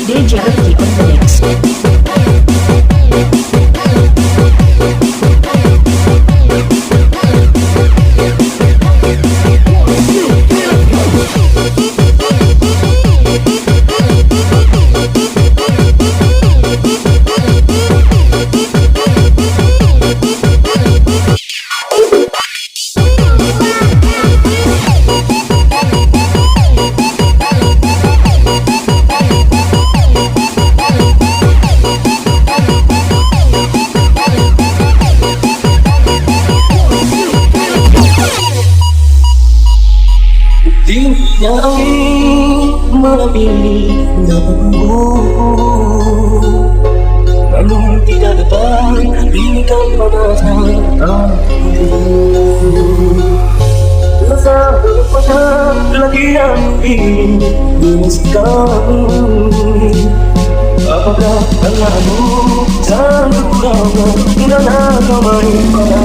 DJ Refki on the mix. Yang angin melambili namamu, namun tidak dapat dirikan panasnya aku. Rasa berpacar lagi yang ingin memuaskan. Apakah denganmu jangan kurang dan kau main pada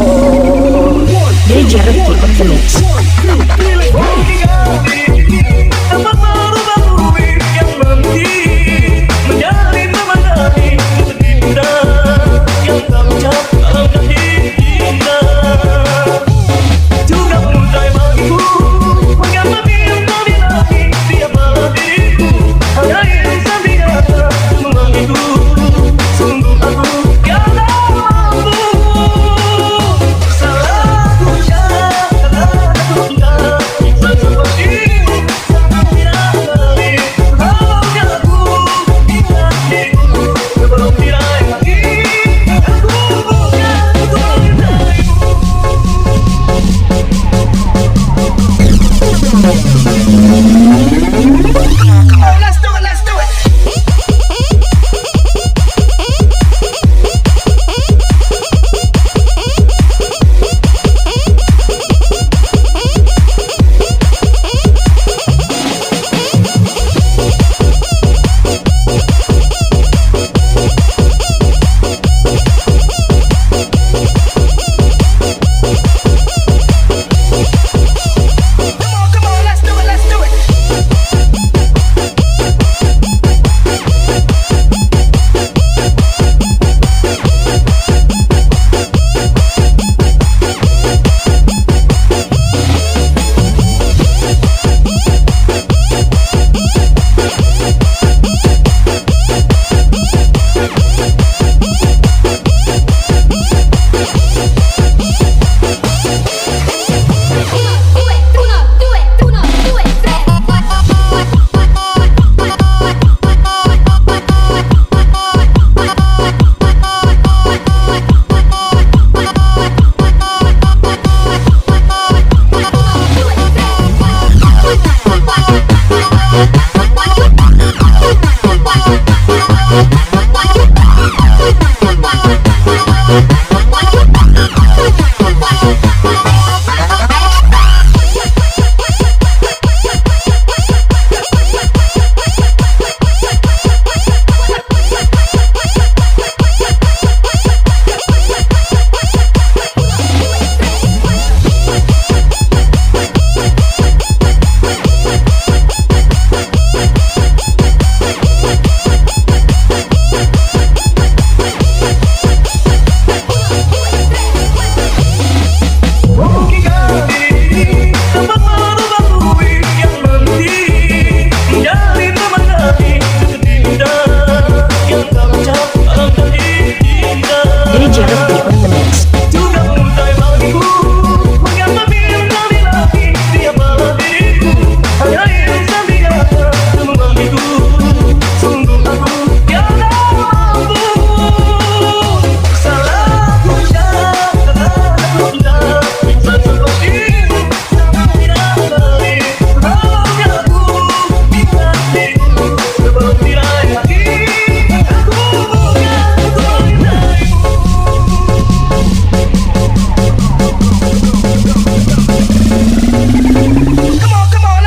DJ Refki on the mix. Tempat merubah bumi yang nanti menjadi memandani sedih bunda yang tak ucap dalam hati kita. Juga mulai bagiku mengapa diam kami lagi tiap malam diriku hanya ingin sambil kata memanggilku. Sungguh aku yang tak mampu. Salahku karena aku sudah insan sepertimu.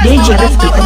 DJ Refki